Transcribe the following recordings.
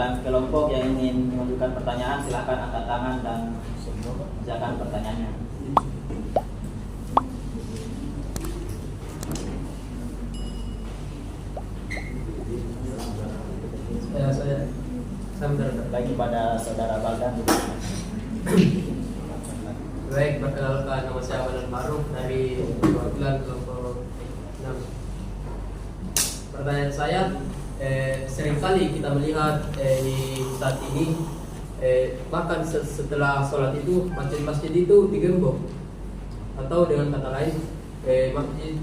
dan kelompok yang ingin mengajukan pertanyaan silakan angkat tangan dan bacakan pertanyaannya. Saya mendarat Lagi pada saudara Baldan. Baik, perkenalkan nama saya Abdul Maruf dari perwakilan kelompok 6. Pertanyaan saya, seringkali kita melihat di saat ini bahkan setelah sholat itu masjid-masjid itu digembok, atau dengan kata lain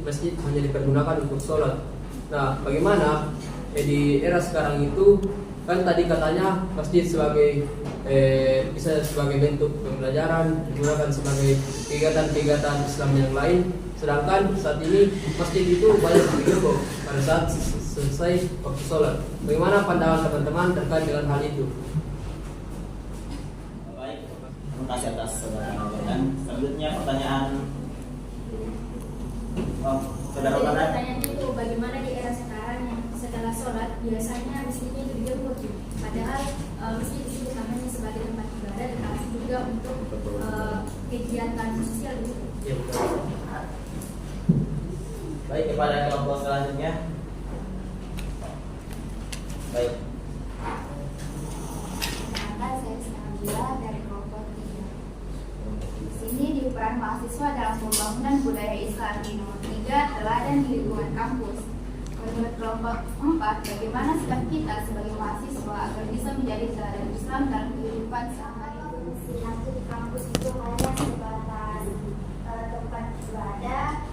masjid hanya dipergunakan untuk sholat. Nah, bagaimana di era sekarang itu, kan tadi katanya masjid sebagai bisa sebagai bentuk pembelajaran, digunakan sebagai kegiatan-kegiatan Islam yang lain, sedangkan saat ini masjid itu banyak digembok pada saat selesai waktu sholat. Bagaimana pandangan teman-teman terkait dengan hal itu? Baik, terima kasih atas saudara Baldan. Selanjutnya pertanyaan saudara Baldan. Pertanyaannya itu bagaimana di era sekarang yang setelah sholat biasanya masjidnya itu digembok, padahal masjid itu hanya sebagai tempat ibadah tetapi juga untuk kegiatan sosial gitu. Ya, betul. Baik, kepada kelompok selanjutnya. Baik. Perkenalkan, saya Sinabila dari kelompok 3. Di sini di peran mahasiswa dalam pembangunan budaya Islam di nomor 3 teladan di lingkungan kampus. Menurut kelompok 4, bagaimana sikap kita sebagai mahasiswa agar bisa menjadi teladan Islam dalam kehidupan sehari-hari? Sinatu di kampus itu hanya sebatas tempat ibadah.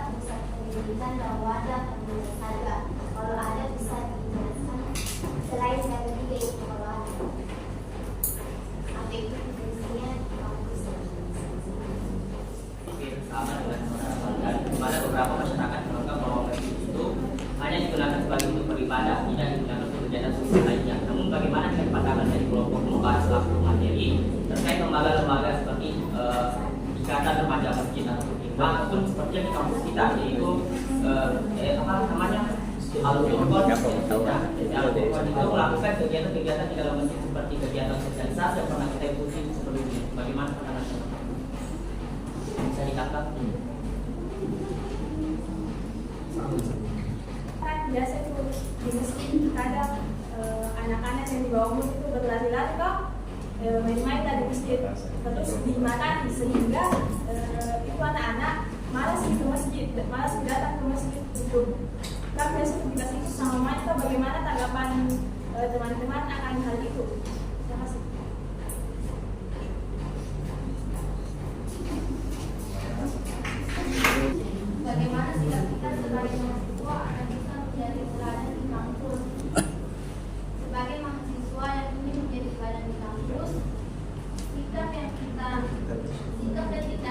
Pusat pendidikan dan wadah pembelajaran saja. Kalau ada bisa dijelaskan selain dari tiga itu kalau ada. Apa itu fungsinya di kampus? Oke, sama dengan saudara Baldan. Pada beberapa masyarakat menganggap bahwa masjid itu hanya digunakan sebagai untuk beribadah, tidak digunakan untuk kegiatan sosial lainnya. Namun bagaimana dengan pandangan dari kelompok kelompok selaku materi terkait lembaga-lembaga seperti ikatan remaja masjid ataupun seperti yang di kampus kita, yaitu apa namanya Al-Qur'an itu melakukan kegiatan-kegiatan di dalam masjid seperti kegiatan sosialisasi yang pernah kita ikuti sebelumnya. Bagaimana pandangan teman-teman? Bisa ditangkap? Kan biasa itu di masjid kadang anak-anak yang di bawah umur itu berlari-lari kok main-main dari masjid, terus dimarahi sehingga itu anak-anak malas ke masjid, malas datang ke masjid itu. Kan biasa dikasih itu sama mereka. Bagaimana tanggapan teman-teman akan hal itu? Terima kasih. Bagaimana sikap kita sebagai mahasiswa agar bisa menjadi teladan di kampus? Sebagai mahasiswa yang ingin menjadi teladan di kampus, sikap dan tindakan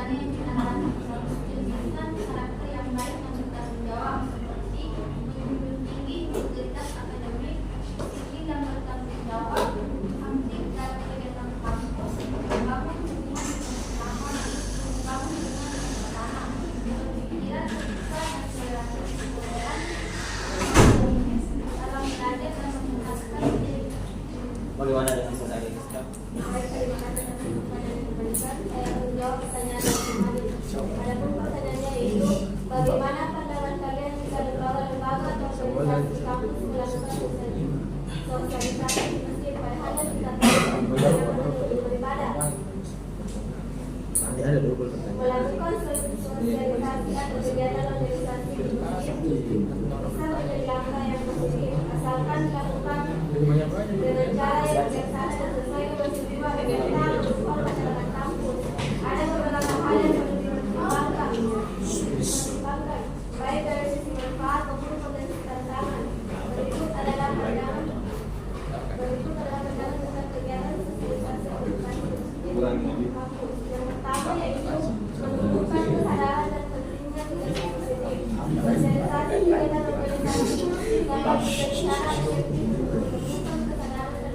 yang kita harapkan harus menunjukkan karakter yang baik dan bertanggung jawab, seperti menjunjung tinggi integritas akademik, disiplin dan bertanggung jawab, aktif dalam kegiatan kampus, membangun hubungan bersama, membangun hubungan bersama, berpikiran terbuka dan toleran, dalam belajar dan meningkatkan diri. Bagaimana dengan saudara Rizka? Baik, terima kasih atas kesempatan yang diberikan. Saya menjawab pertanyaan dari kemarin. Adapun pertanyaannya yaitu, bagaimana pandangan kalian jika lembaga-lembaga atau organisasi kampus melakukan sosialisasi di masjid padahal kita tahu untuk beribadah? Melakukan sosialisasi atau kegiatan organisasi di masjid bisa menjadi langkah yang positif asalkan dilakukan dengan cara yang bijaksana dan sesuai ketentuan pemerintah atau masyarakat kampus. Ada beberapa hal yang perlu dipertimbangkan, baik dari sisi manfaat maupun potensi tantangan. Berikut adalah pandangan tentang kegiatan sosialisasi organisasi di kampus. Yang pertama yaitu menumbuhkan kesadaran dan pentingnya kegiatan positif. Sosialisasi kegiatan organisasi dapat menjadi cara efektif untuk menumbuhkan kesadaran dan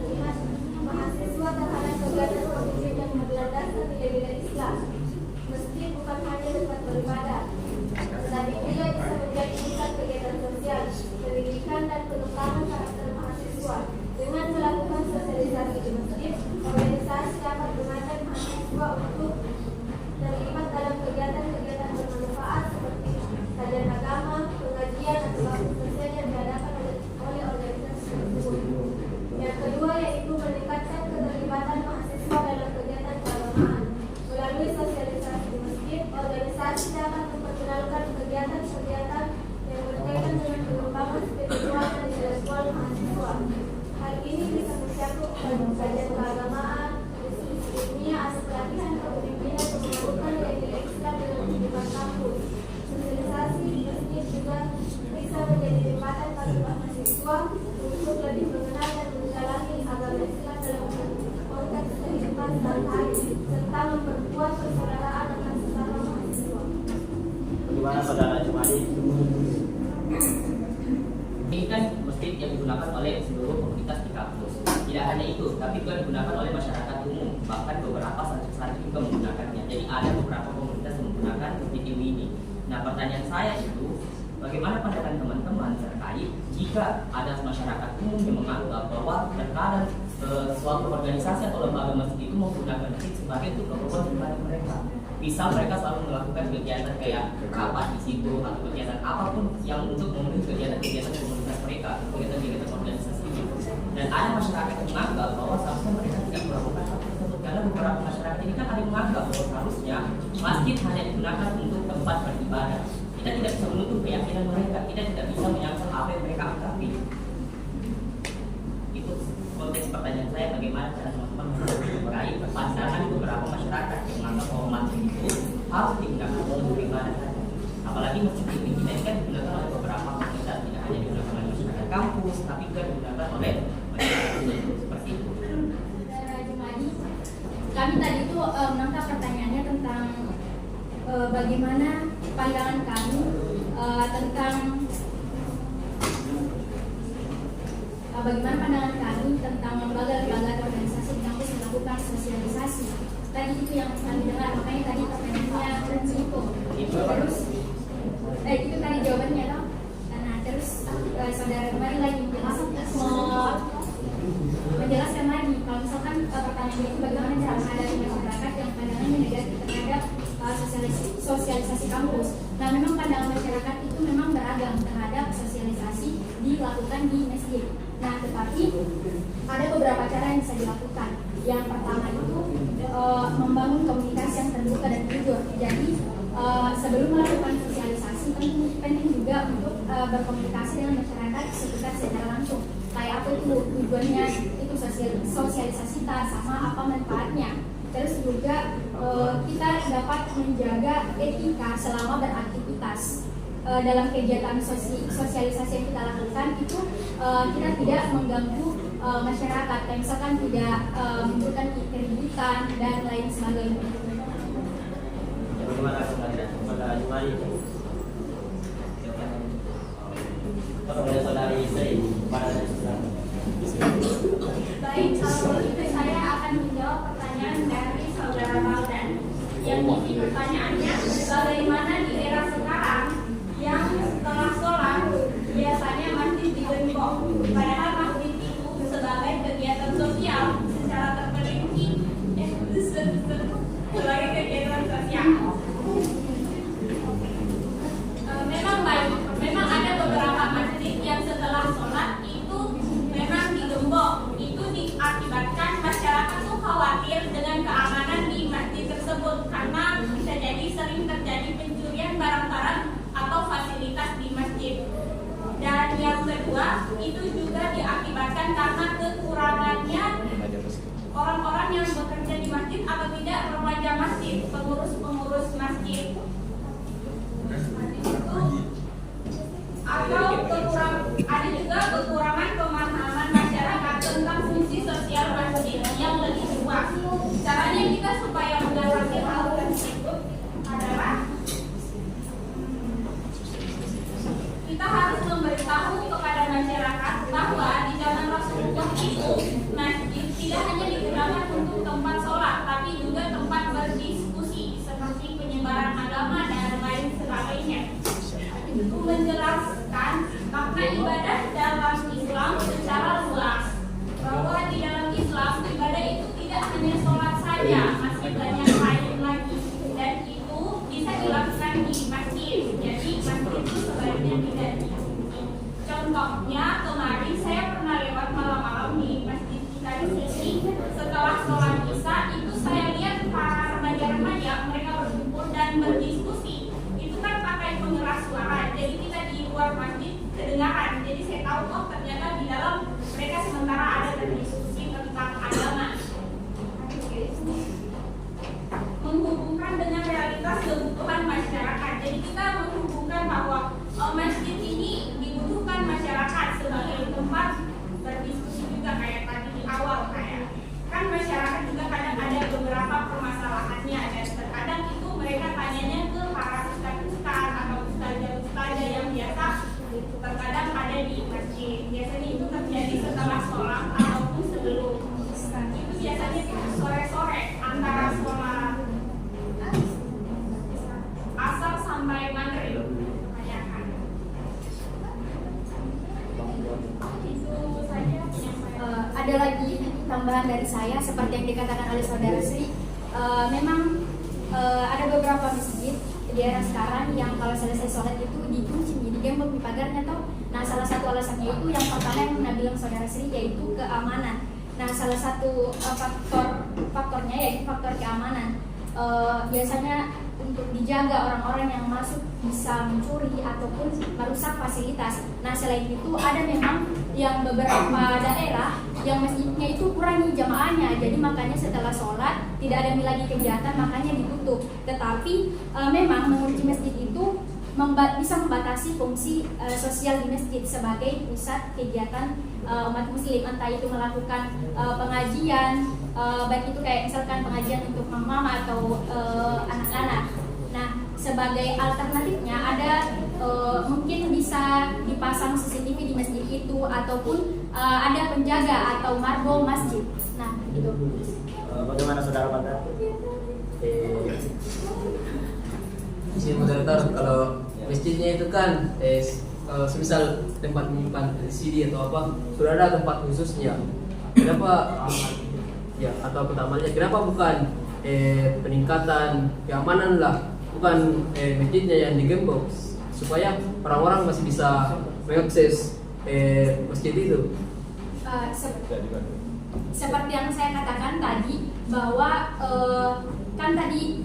berpeluang untuk lebih mengenal dan mendalami agama Islam dalam konteks kehidupan sehari-hari serta memperkuat persaudaraan dengan sesama mahasiswa. Bagaimana Saudara Jumadi? Ini kan masjid yang digunakan oleh seluruh komunitas di kampus. Tidak hanya itu, tapi juga digunakan oleh masyarakat umum. Bahkan beberapa santri juga menggunakannya. Jadi ada beberapa komunitas yang menggunakan masjid ini. Nah, pertanyaan saya itu, bagaimana pandangan teman-teman terkait jika ada masyarakat umum yang menganggap bahwa terkadang suatu organisasi atau lembaga masjid itu menggunakan masjid sebagai untuk keperluan pribadi mereka. Misal mereka selalu melakukan kegiatan kayak rapat di situ atau kegiatan apapun yang untuk memenuhi kegiatan-kegiatan komunitas mereka, kegiatan-kegiatan organisasi ini. Dan ada masyarakat yang menganggap bahwa seharusnya mereka tidak melakukan hal tersebut karena beberapa masyarakat ini kan ada yang menganggap bahwa seharusnya masjid hanya digunakan untuk tempat beribadah. Kita tidak bisa menutup keyakinan mereka, kita tidak bisa menyangkal apa yang mereka anggapi. Itu konteks pertanyaan saya, bagaimana cara teman-teman terkait pandangan beberapa masyarakat yang menganggap bahwa masjid itu harus digunakan untuk beribadah saja. Apalagi masjid ini kita kan digunakan oleh beberapa komunitas, tidak hanya digunakan oleh masyarakat kampus, tapi juga digunakan oleh masyarakat seperti itu. Saudara Jumadi, kami tadi itu menangkap pertanyaannya tentang bagaimana pandangan kami tentang lembaga-lembaga atau organisasi di kampus melakukan sosialisasi. Tadi itu yang kami dengar, makanya tadi pertanyaannya itu. Terus itu tadi jawabannya dong. Nah, terus saudara kemarin lagi menjelaskan lagi kalau misalkan pertanyaannya itu bagaimana cara menghadapi masyarakat yang pandangannya negatif terhadap sosialisasi kampus. Nah, memang pandangan masyarakat itu memang beragam terhadap sosialisasi dilakukan di masjid. Nah, tetapi ada beberapa cara yang bisa dilakukan. Yang pertama itu membangun komunikasi yang terbuka dan jujur. Jadi sebelum melakukan sosialisasi penting juga untuk berkomunikasi dengan masyarakat sekitar secara langsung. Kayak apa itu tujuannya, itu sosialisasi sama apa manfaatnya. Terus juga kita dapat menjaga etika selama beraktivitas. Dalam kegiatan sosialisasi yang kita lakukan itu kita tidak mengganggu masyarakat, kayak misalkan tidak menimbulkan keributan dan lain sebagainya. Bagaimana Saudara Jumadi? Kepada Saudari Sri, Baik, kalau begitu saya akan menjawab pertanyaan dari saudara Maldan. Yang isi pertanyaannya, bagaimana di era sekarang yang setelah sholat biasanya masjid digembok, padahal masjid itu sebagai kegiatan sosial secara terperinci sebagai kegiatan sosial. Memang ada beberapa masjid yang setelah sholat itu memang digembok. Itu diakibatkan masyarakat tuh khawatir dengan keamanan di masjid tersebut karena bisa jadi sering terjadi pencurian barang-barang atau fasilitas di masjid. Dan yang kedua itu juga diakibatkan karena kekurangannya orang-orang yang bekerja di masjid atau tidak remaja masjid, pengurus-pengurus masjid. Atau ada juga kekurangan pemahaman masyarakat tentang fungsi sosial masjid yang lebih luas. Caranya kita supaya mengatasi hal tersebut adalah kita harus memberitahu kepada masyarakat bahwa di zaman Rasulullah itu masjid tidak hanya digunakan untuk tempat sholat, tapi juga tempat berdiskusi seperti penyebaran agama dan lain sebagainya. Itu menjelaskan makna ibadah dalam Islam secara luas, bahwa di dalam Islam ibadah itu tidak hanya sholat saja, masih banyak lain lagi, dan itu bisa dilakukan di masjid. Jadi masjid itu sebaiknya tidak dikunci. Contohnya kemarin saya pernah lewat malam-malam di masjid kita di sini. Setelah sholat isya itu saya lihat para remaja-remaja mereka berkumpul dan berdiskusi. Itu kan pakai pengeras suara, jadi kita di luar masjid kedengaran. Jadi saya tahu oh ternyata di dalam mereka sementara ada berdiskusi tentang agama. Menghubungkan dengan realitas kebutuhan masyarakat. Jadi kita menghubungkan bahwa masjid ini dibutuhkan masyarakat sebagai tempat di masjid. Biasanya itu terjadi setelah sholat ataupun sebelum. Itu biasanya sore-sore antara sholat asar sampai maghrib. Kebanyakan. Itu saja yang saya. Ada lagi tambahan dari saya seperti yang dikatakan oleh saudara Sri. Memang ada beberapa masjid di daerah sekarang yang kalau selesai sholat itu dikunci, digembok di pagarnya toh. Nah, salah satu alasannya itu yang pertama yang pernah bilang saudara Sri yaitu keamanan. Nah, salah satu faktornya yaitu faktor keamanan. Biasanya untuk dijaga orang-orang yang masuk bisa mencuri ataupun merusak fasilitas. Nah, selain itu ada memang yang beberapa daerah yang masjidnya itu kurangi jamaahnya, jadi makanya setelah sholat tidak ada lagi kegiatan, makanya ditutup. Tetapi memang mengunci masjid itu bisa membatasi fungsi sosial di masjid sebagai pusat kegiatan umat muslim, entah itu melakukan pengajian, baik itu kayak misalkan pengajian untuk mama atau anak-anak. Nah, sebagai alternatifnya ada mungkin bisa dipasang CCTV di masjid itu ataupun ada penjaga atau marbo masjid. Nah, itu. Bagaimana saudara Panda? Izin moderator, kalau masjidnya itu kan semisal tempat menyimpan CD atau apa, sudah ada tempat khususnya. Kenapa ya atau pertamanya kenapa bukan peningkatan keamanan lah, bukan masjidnya yang digembok supaya orang-orang masih bisa mengakses masjid itu. Seperti yang saya katakan tadi bahwa kan tadi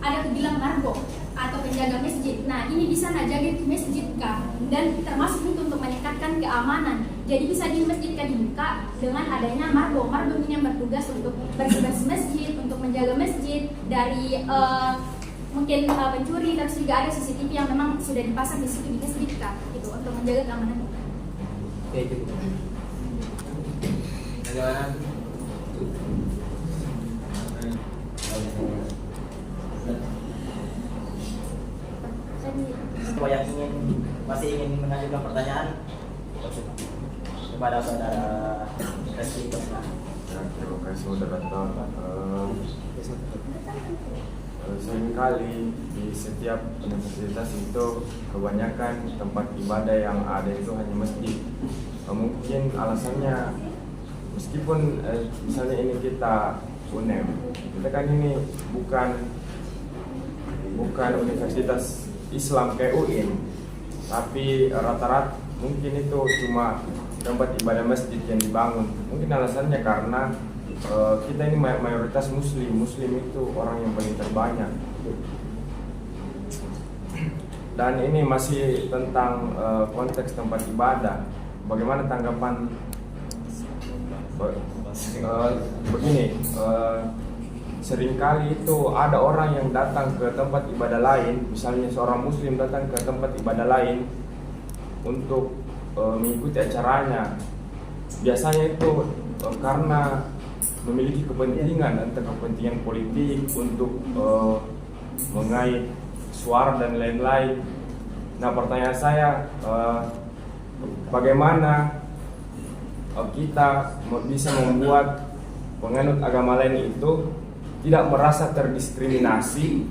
ada kebilang marbo atau penjaga masjid. Nah, ini di sana jaga masjid kah, dan termasuk itu untuk meningkatkan keamanan. Jadi bisa di masjid kan dibuka dengan adanya marbo. Marbo ini yang bertugas untuk bersih-bersih masjid, untuk menjaga masjid dari mungkin pencuri, terus juga ada CCTV yang memang sudah dipasang di situ di masjid kah, gitu untuk menjaga keamanan. Oke, itu. Bagaimana? Siapa yang masih ingin mengajukan pertanyaan kepada saudara Reski? Ya, terima kasih moderator. Seringkali di setiap universitas itu kebanyakan tempat ibadah yang ada itu hanya masjid. Mungkin alasannya meskipun misalnya ini kita UNEM, kita kan ini bukan universitas Islam kayak UIN, tapi rata-rata mungkin itu cuma tempat ibadah masjid yang dibangun. Mungkin alasannya karena kita ini mayoritas muslim itu orang yang paling terbanyak. Dan ini masih tentang konteks tempat ibadah. Bagaimana tanggapan begini? Seringkali itu ada orang yang datang ke tempat ibadah lain, misalnya seorang muslim datang ke tempat ibadah lain untuk mengikuti acaranya. Biasanya itu karena memiliki kepentingan, entah kepentingan politik untuk mengait suara dan lain-lain. Nah, pertanyaan saya, bagaimana kita bisa membuat penganut agama lain itu tidak merasa terdiskriminasi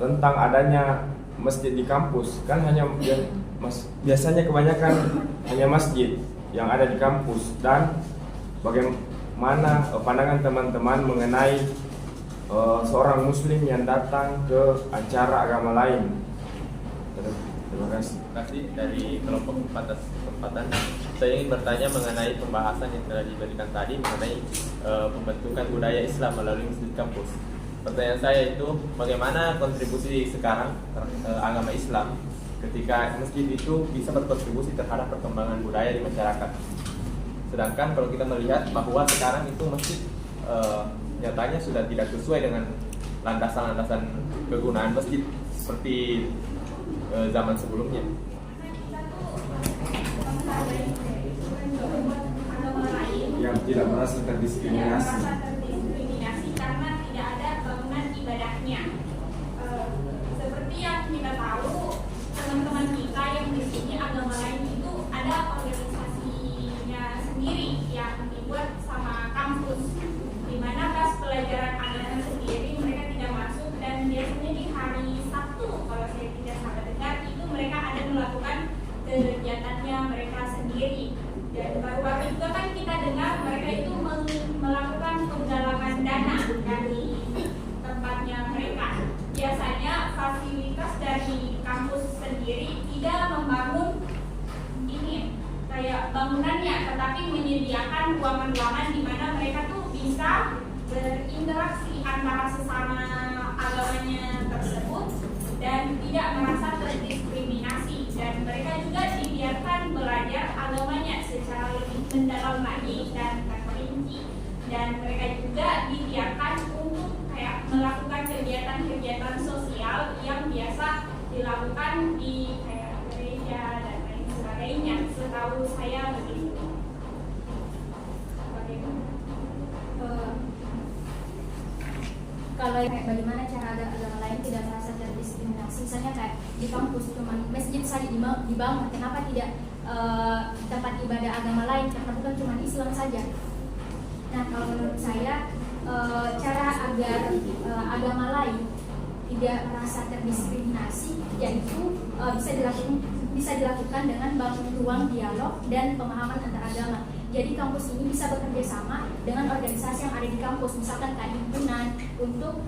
tentang adanya masjid di kampus? Kan biasanya kebanyakan hanya masjid yang ada di kampus. Dan bagaimana pandangan teman-teman mengenai seorang muslim yang datang ke acara agama lain? Terima kasih. Terima kasih dari kelompok kesempatan. Saya ingin bertanya mengenai pembahasan yang telah diberikan tadi mengenai pembentukan budaya Islam melalui masjid kampus. Pertanyaan saya itu, bagaimana kontribusi sekarang agama Islam ketika masjid itu bisa berkontribusi terhadap perkembangan budaya di masyarakat? Sedangkan kalau kita melihat bahwa sekarang itu masjid nyatanya sudah tidak sesuai dengan landasan-landasan kegunaan masjid seperti zaman sebelumnya. Yang tidak merasa terdiskriminasi. Karena tidak ada bangunan ibadahnya. Seperti yang kita tahu, teman-teman kita yang di sini agama lain itu kegiatannya mereka sendiri. Dan baru-baru juga kan kita dengar mereka itu melakukan penggalangan dana dari tempatnya mereka. Biasanya fasilitas dari kampus sendiri tidak membangun ini kayak bangunannya, tetapi menyediakan ruangan-ruangan di mana mereka tuh bisa berinteraksi antara sesama agamanya tersebut dan tidak merasa terdiskriminasi, dan mereka juga dibiarkan belajar agamanya secara lebih mendalam lagi dan terperinci, dan mereka juga dibiarkan untuk kayak melakukan kegiatan-kegiatan sosial yang biasa dilakukan di kayak gereja dan lain sebagainya. Setahu saya begitu. Kalau kayak bagaimana cara agama lain tidak merasa terdiskriminasi, misalnya kayak di kampus cuma masjid saja dibangun, kenapa tidak tempat ibadah agama lain, karena bukan cuma Islam saja. Nah, kalau menurut saya cara agar agama lain tidak merasa terdiskriminasi yaitu bisa dilakukan dengan bangun ruang dialog dan pemahaman antar agama. Jadi kampus ini bisa bekerja sama dengan organisasi yang ada di kampus, misalkan kayak himpunan untuk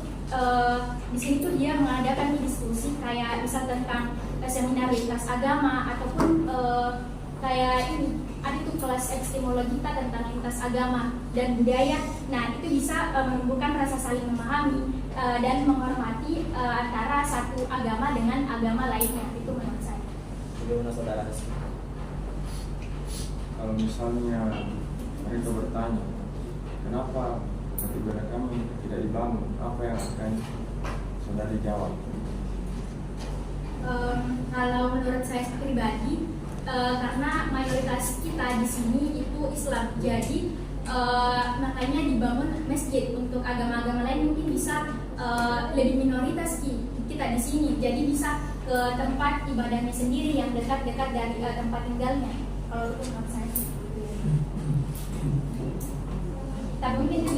di sini tuh dia mengadakan diskusi kayak misal tentang seminar lintas agama ataupun kayak ini ada tuh kelas epistemologika tentang lintas agama dan budaya. Nah, itu bisa menumbuhkan rasa saling memahami dan menghormati antara satu agama dengan agama lainnya. Itu menurut saya. Bagaimana saudara? Kalau misalnya mereka bertanya, kenapa ibadah kami tidak dibangun, apa yang akan saudari jawab? Kalau menurut saya pribadi, karena mayoritas kita di sini itu Islam, jadi makanya dibangun masjid. Untuk agama-agama lain mungkin bisa lebih minoritas kita di sini, jadi bisa ke tempat ibadahnya sendiri yang dekat-dekat dari tempat tinggalnya. Kalau itu menurut saya sih. Tapi mungkin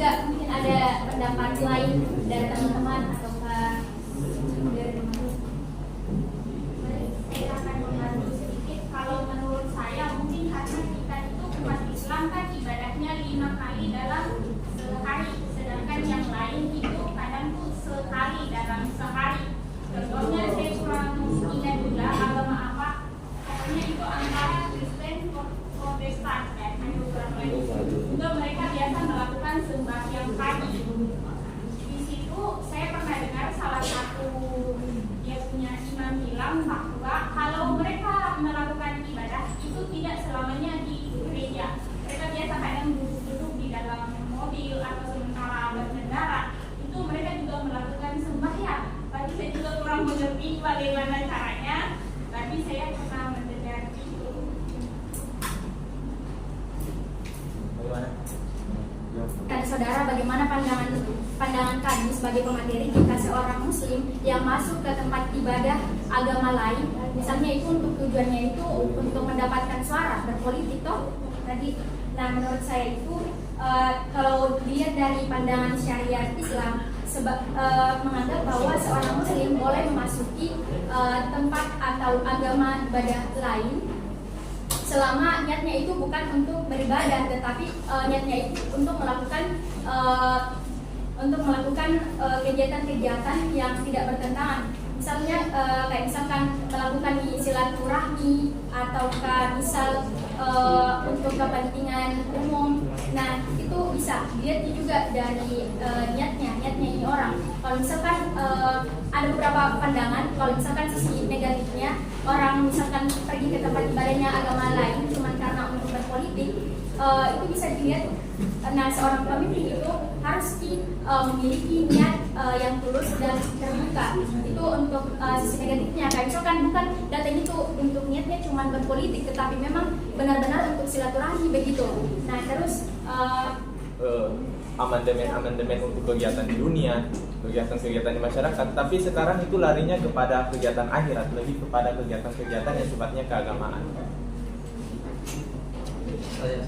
ada pendapat lain dari teman-teman atau dari teman-teman. Saya akan membantu sedikit. Kalau menurut saya mungkin karena kita itu umat Islam kan ibadahnya 5 kali dalam sehari, sedangkan yang lain itu kadang tuh sekali dalam sehari. Contohnya saya kurang ingat juga agama apa, pokoknya itu antara Kristen Protestan kan, juga mereka biasa melakukan sembahyang pagi. Di situ saya pernah dengar salah satu dia punya imam bilang bahwa kalau mereka melakukan ibadah itu tidak selamanya di gereja. Mereka biasa kadang duduk-duduk di dalam mobil atau sementara berkendara. Itu mereka juga melakukan sembahyang. Tapi saya juga kurang mengerti bagaimana caranya. Tapi saya pernah mendengar itu. Bagaimana? Kata saudara, bagaimana pandangan kami sebagai pemateri jika seorang muslim yang masuk ke tempat ibadah agama lain, misalnya itu untuk tujuannya itu untuk mendapatkan suara berpolitik toh tadi. Nah, menurut saya itu kalau dilihat dari pandangan syariat Islam, menganggap bahwa seorang muslim boleh memasuki tempat atau agama ibadah lain selama niatnya itu bukan untuk beribadah, tetapi niatnya itu untuk melakukan kegiatan-kegiatan yang tidak bertentangan. Misalnya kayak misalkan melakukan silaturahmi ataukah misal untuk kepentingan umum. Nah, itu bisa dilihat juga dari niatnya ini orang. Kalau misalkan ada beberapa pandangan, kalau misalkan sisi negatifnya orang misalkan pergi ke tempat ibadahnya agama lain cuma karena untuk berpolitik, itu bisa dilihat. Nah, seorang pemimpin itu harus memiliki niat yang tulus dan terbuka. Itu untuk sisi negatifnya. Kayak misalkan bukan datang itu untuk niatnya cuma berpolitik, tetapi memang benar-benar untuk silaturahmi begitu. Nah, terus amandemen untuk kegiatan di dunia, kegiatan-kegiatan di masyarakat, tapi sekarang itu larinya kepada kegiatan akhirat, lebih kepada kegiatan-kegiatan yang sifatnya keagamaan. Saya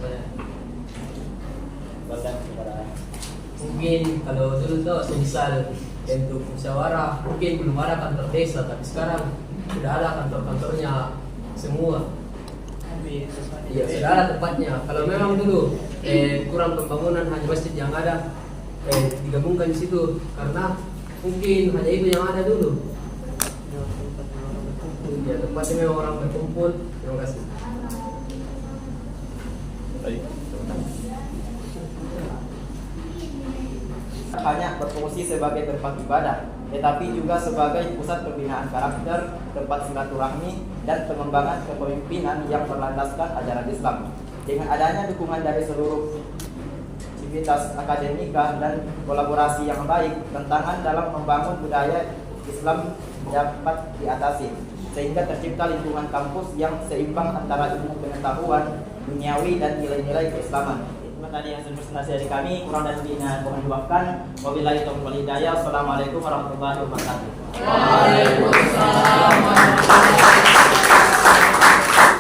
Mungkin kalau dulu tuh semisal untuk musyawarah mungkin belum ada kantor desa, tapi sekarang sudah ada kantor-kantornya semua. Iya, saudara tepatnya. Kalau memang dulu kurang pembangunan hanya masjid yang ada digabungkan di situ karena mungkin hanya itu yang ada dulu. Ya, tempatnya memang orang berkumpul. Terima kasih. Baik. Hanya berfungsi sebagai tempat ibadah, tetapi juga sebagai pusat pembinaan karakter, tempat silaturahmi, dan pengembangan kepemimpinan yang berlandaskan ajaran Islam. Dengan adanya dukungan dari seluruh aktivitas akademika dan kolaborasi yang baik, tantangan dalam membangun budaya Islam dapat diatasi, sehingga tercipta lingkungan kampus yang seimbang antara ilmu pengetahuan duniawi dan nilai-nilai keislaman. Itu tadi yang presentasi dari kami, kurang dan lebihnya mohon dimaafkan. Wabillahi taufiq wal hidayah. Assalamualaikum warahmatullahi wabarakatuh. Waalaikumsalam.